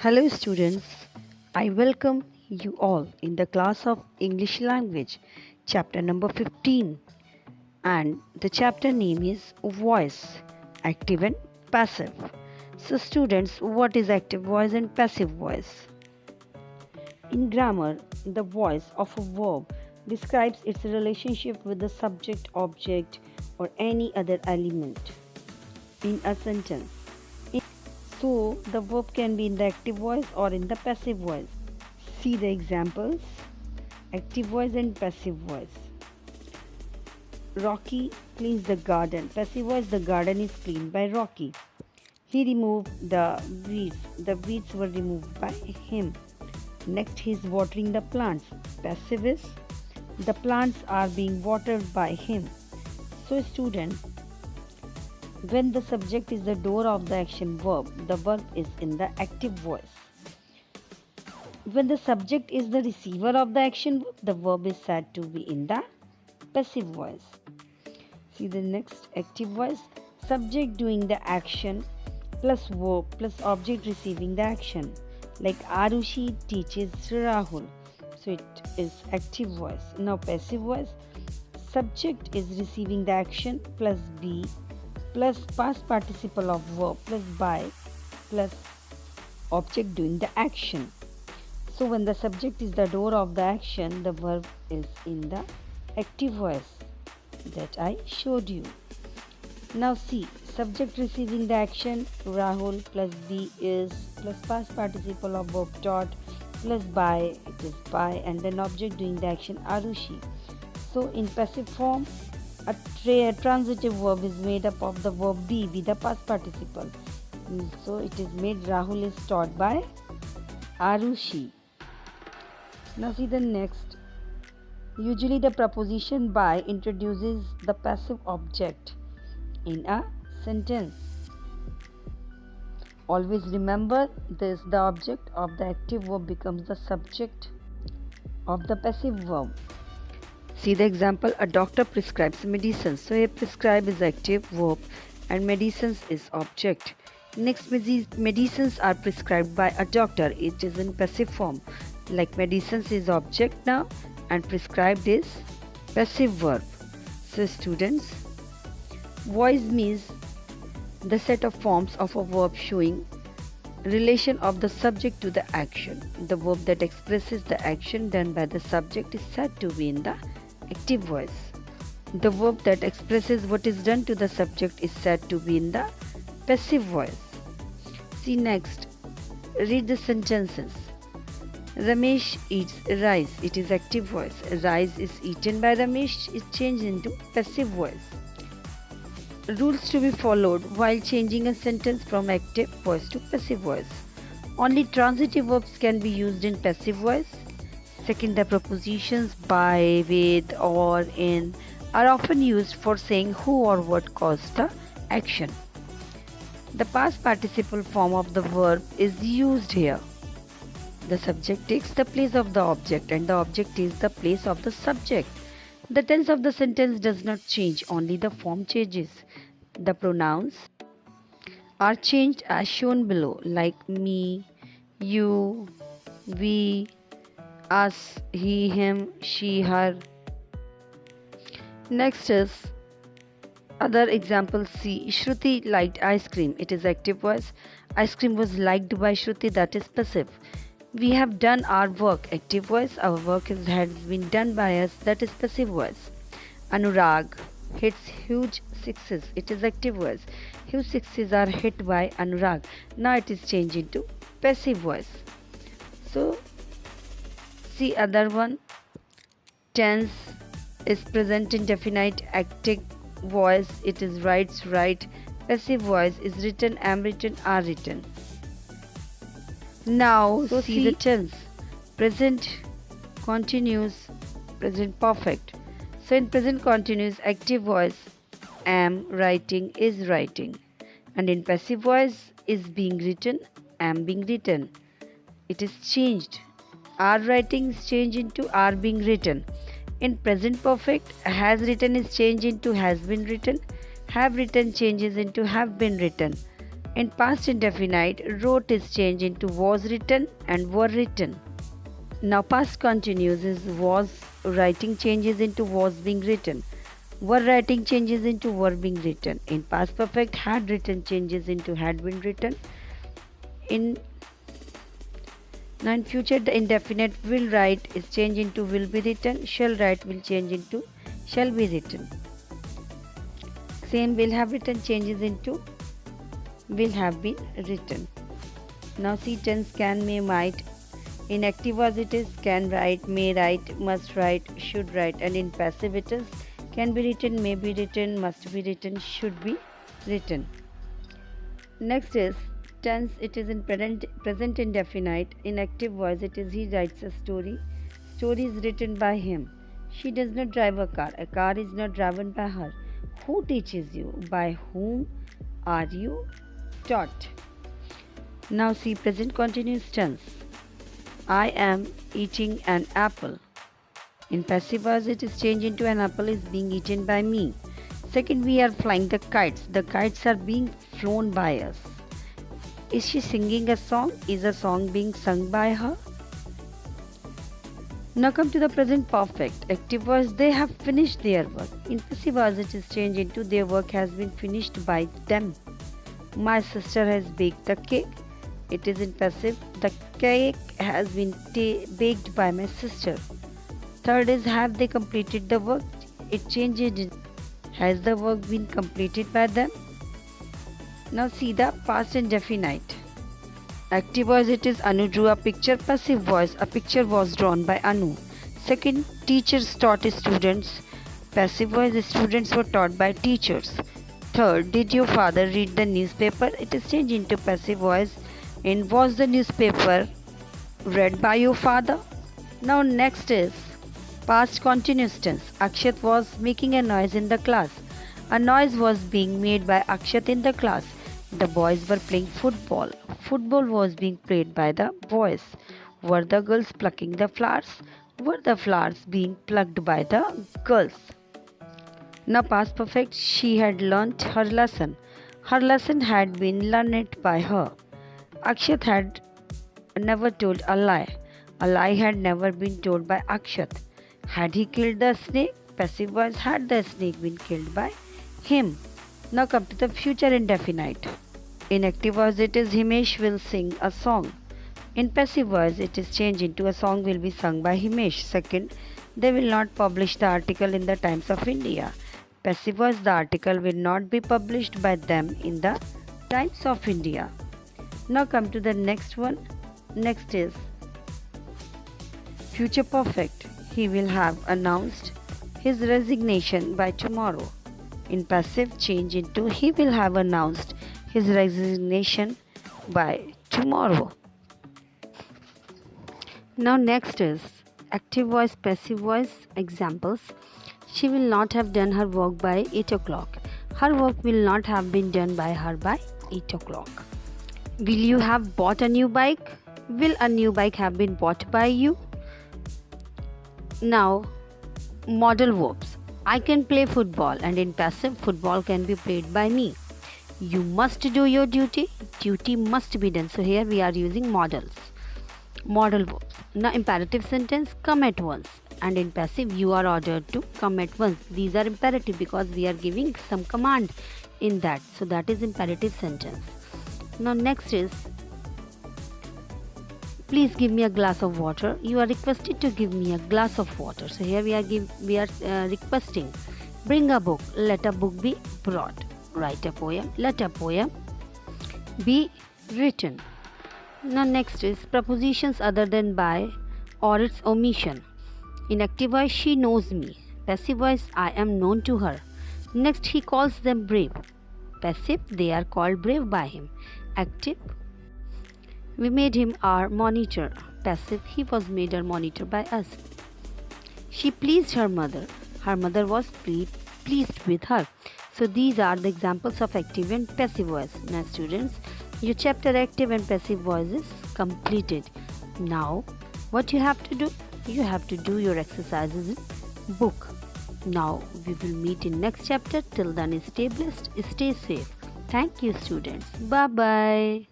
Hello students, I welcome you all in the class of English language, chapter number 15, and the chapter name is voice, active and passive. So students, what is active voice and passive voice? In grammar, the voice of a verb describes its relationship with the subject, object or any other element in a sentence. So, the verb can be in the active voice or in the passive voice. See the examples: active voice and passive voice. Rocky cleans the garden. Passive voice: the garden is cleaned by Rocky. He removed the weeds. The weeds were removed by him. Next, he is watering the plants. Passive is: the plants are being watered by him. So, student, when the subject is the doer of the action verb, the verb is in the active voice. When the subject is the receiver of the action verb, the verb is said to be in the passive voice. See the next: active voice. Subject doing the action plus verb plus object receiving the action. Like Arushi teaches Rahul. So it is active voice. Now passive voice. Subject is receiving the action plus be plus past participle of verb plus by plus object doing the action. So when the subject is the doer of the action, the verb is in the active voice that I showed you. Now see, subject receiving the action Rahul plus be is plus past participle of verb dot plus by, it is by, and then object doing the action Arushi. So in passive form, a transitive verb is made up of the verb be with the past participle. So it is made Rahul is taught by Arushi. Now see the next. Usually the preposition by introduces the passive object in a sentence. Always remember this: the object of the active verb becomes the subject of the passive verb. See the example: a doctor prescribes medicine. So here prescribe is active verb and medicines is object. Next, medicines are prescribed by a doctor. It is in passive form. Like medicines is object now and prescribed is passive verb. So students, voice means the set of forms of a verb showing relation of the subject to the action. The verb that expresses the action done by the subject is said to be in the active voice. The verb that expresses what is done to the subject is said to be in the passive voice. See next, read the sentences. Ramesh eats rice. It is active voice. Rice is eaten by Ramesh is changed into passive voice. Rules to be followed while changing a sentence from active voice to passive voice. Only transitive verbs can be used in passive voice. Second, the prepositions by, with, or, in are often used for saying who or what caused the action. The past participle form of the verb is used here. The subject takes the place of the object and the object takes the place of the subject. The tense of the sentence does not change, only the form changes. The pronouns are changed as shown below, like me, you, we, us, he, him, she, her. Next is other example. C. Shruti liked ice cream. It is active voice. Ice cream was liked by Shruti, that is passive. We have done our work, active voice. Our work has been done by us, that is passive voice. Anurag hits huge sixes. It is active voice. Huge sixes are hit by Anurag. Now it is changed into passive voice. So see other one. Tense is present indefinite, active voice. It is writes, write. Passive voice is written, am written, are written. Now see the tense. Present continuous, present perfect. So in present continuous, active voice am writing, is writing. And in passive voice is being written, am being written. It is changed. Are writing is changed into are being written. In present perfect, has written is changed into has been written. Have written changes into have been written. In past indefinite, wrote is changed into was written and were written. Now past continuous is was writing changes into was being written. Were writing changes into were being written. In past perfect, had written changes into had been written. In future, the indefinite will write is changed into will be written. Shall write will change into shall be written. Same will have written changes into will have been written. Now see tense can, may, might. In active was it is can write, may write, must write, should write, and in passive it is can be written, may be written, must be written, should be written. Next is tense, it is in present indefinite. In active voice it is he writes a story. Story is written by him. She does not drive a car. A car is not driven by her. Who teaches you? By whom are you taught? Now see present continuous tense. I am eating an apple. In passive voice it is changed into an apple is being eaten by me. Second, we are flying the kites. The kites are being flown by us. Is she singing a song? Is a song being sung by her? Now come to the present perfect. Active voice, they have finished their work. In passive voice it is changed into their work has been finished by them. My sister has baked the cake. It is in passive. The cake has been baked by my sister. Third is have they completed the work? It changes in has the work been completed by them? Now see the past indefinite. Active voice it is Anu drew a picture. Passive voice a picture was drawn by Anu. Second, teachers taught students. Passive voice students were taught by teachers. Third, did your father read the newspaper? It is changed into passive voice. In was the newspaper read by your father? Now next is past continuous tense. Akshat was making a noise in the class. A noise was being made by Akshat in the class. The boys were playing football. Football was being played by the boys. Were the girls plucking the flowers? Were the flowers being plucked by the girls? Now past perfect, she had learnt her lesson. Her lesson had been learned by her. Akshat had never told a lie. A lie had never been told by Akshat. Had he killed the snake? Passive voice, had the snake been killed by him? Now come to the future indefinite. In active voice it is Himesh will sing a song. In passive voice it is changed into a song will be sung by Himesh. Second, they will not publish the article in the Times of India. Passive voice, the article will not be published by them in the Times of India. Now come to the next one. Next is future perfect. He will have announced his resignation by tomorrow. In passive, change into he will have announced his resignation by tomorrow. Now next is active voice, passive voice examples. She will not have done her work by 8 o'clock. Her work will not have been done by her by 8 o'clock. Will you have bought a new bike? Will a new bike have been bought by you? Now, modal verbs. I can play football, and in passive, football can be played by me. You must do your duty. Duty must be done. So here we are using modals. Modal verbs. Now imperative sentence, come at once. And in passive, you are ordered to come at once. These are imperative because we are giving some command in that. So that is imperative sentence. Now next is, please give me a glass of water. You are requested to give me a glass of water. So here we are requesting. Bring a book. Let a book be brought. Write a poem. Let a poem be written. Now next is prepositions other than by or its omission. In active voice, she knows me. Passive voice, I am known to her. Next, he calls them brave. Passive, they are called brave by him. Active, we made him our monitor. Passive, he was made our monitor by us. She pleased her mother. Her mother was pleased with her. So these are the examples of active and passive voice. Now students, your chapter active and passive voice is completed. Now, what you have to do? You have to do your exercises in book. Now, we will meet in next chapter. Till then, stay blessed, stay safe. Thank you, students. Bye bye.